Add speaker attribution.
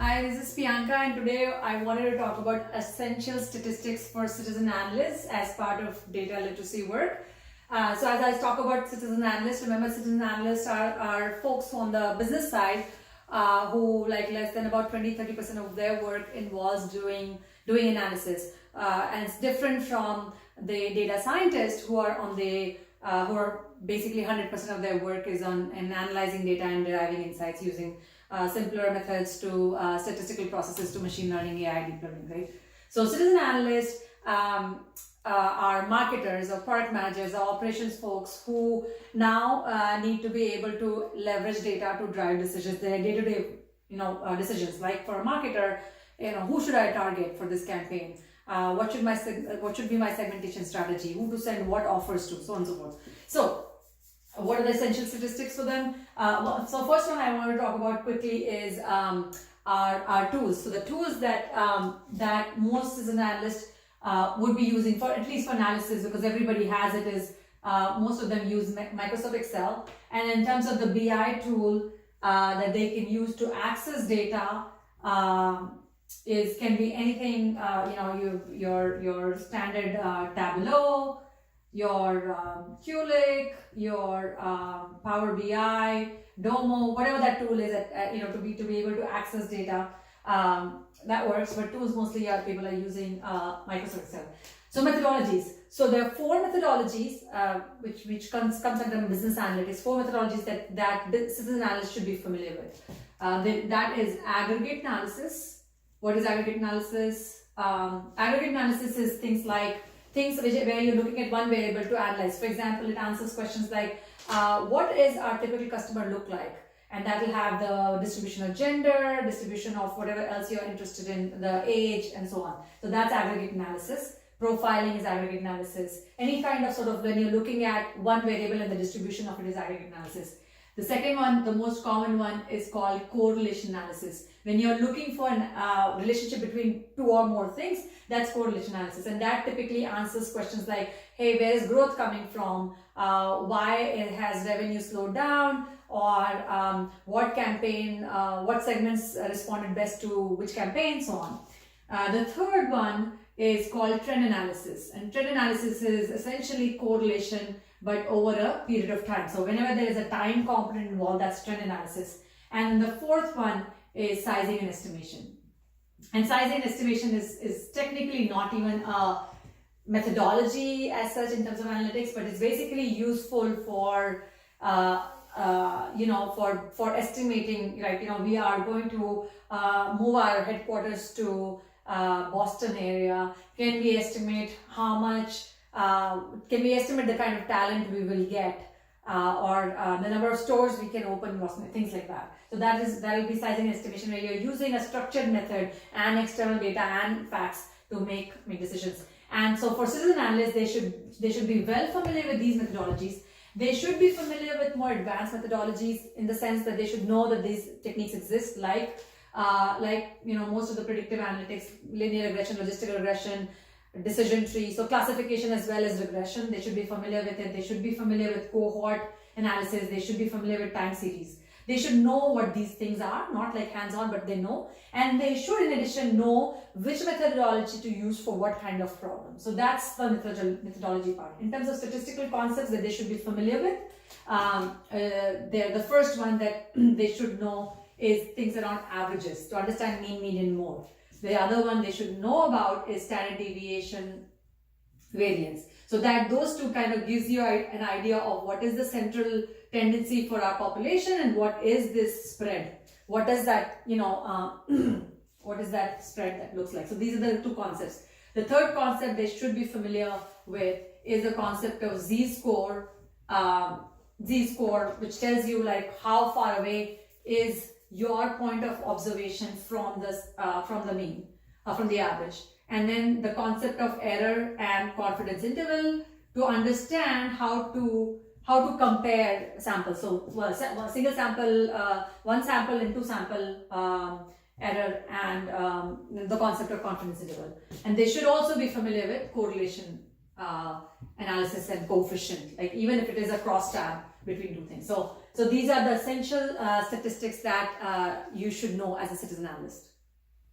Speaker 1: Hi, this is Priyanka, and today I wanted to talk about essential statistics for citizen analysts as part of data literacy work. So as I talk about citizen analysts, remember citizen analysts are folks on the business side who like less than about 20-30% of their work involves doing analysis. And it's different from the data scientists who are on the who are basically 100% of their work is on analyzing data and deriving insights using simpler methods to statistical processes to machine learning, AI, deep learning, right? So citizen analysts are marketers or product managers or operations folks who now need to be able to leverage data to drive decisions, their day-to-day, decisions. Like for a marketer, who should I target for this campaign? What should be my segmentation strategy? Who to send what offers to, so on and so forth. So what are the essential statistics for them? So first one I want to talk about quickly is our tools. So the tools that most citizen analysts would be using for, at least for analysis, because everybody has it, is most of them use Microsoft Excel. And in terms of the BI tool that they can use to access data, can be anything, your standard Tableau, your Qlik, your Power BI, Domo, whatever that tool is, to be able to access data, that works. But tools mostly people are using Microsoft Excel. So methodologies. So there are four methodologies which comes under business analytics. Four methodologies that the citizen analyst should be familiar with. That is aggregate analysis. What is aggregate analysis? Aggregate analysis is things where you're looking at one variable to analyze. For example, it answers questions like, what is our typical customer look like? And that will have the distribution of gender, distribution of whatever else you're interested in, the age, and so on. So that's aggregate analysis. Profiling is aggregate analysis. Any kind of when you're looking at one variable and the distribution of it is aggregate analysis. The second one, the most common one, is called correlation analysis. When you're looking for a relationship between two or more things, that's correlation analysis. And that typically answers questions like, hey, where is growth coming from? Why has revenue slowed down? Or what segments responded best to which campaign, so on. The third one is called trend analysis. And trend analysis is essentially correlation, but over a period of time. So whenever there is a time component involved, that's trend analysis. And the fourth one is sizing and estimation. And sizing and estimation is technically not even a methodology as such in terms of analytics, but it's basically useful for estimating. Like, we are going to move our headquarters to Boston area. Can we estimate how much? Can we estimate the kind of talent we will get, or the number of stores we can open, things like that. So that will be sizing estimation, where you're using a structured method and external data and facts to make decisions. And so for citizen analysts, they should be well familiar with these methodologies. They should be familiar with more advanced methodologies in the sense that they should know that these techniques exist, like most of the predictive analytics, linear regression, logistical regression, decision tree, so classification as well as regression. They should be familiar with it. They should be familiar with cohort analysis. They should be familiar with time series. They should know what these things are, not like hands-on, but they know. And they should, in addition, know which methodology to use for what kind of problem. So that's the methodology part. In terms of statistical concepts that they should be familiar with, the first one that they should know is things around averages, to understand mean, median, mode. The other one they should know about is standard deviation, variance. So that those two kind of gives you an idea of what is the central tendency for our population and what is this spread. What does that, what is that spread that looks like? So these are the two concepts. The third concept they should be familiar with is the concept of Z-score, which tells you like how far away is your point of observation from the mean, from the average. And then the concept of error and confidence interval to understand how to compare samples. So a single sample, one sample and two sample error, and the concept of confidence interval. And they should also be familiar with correlation analysis and coefficient, like even if it is a crosstab between two things. So So these are the essential statistics that you should know as a citizen analyst.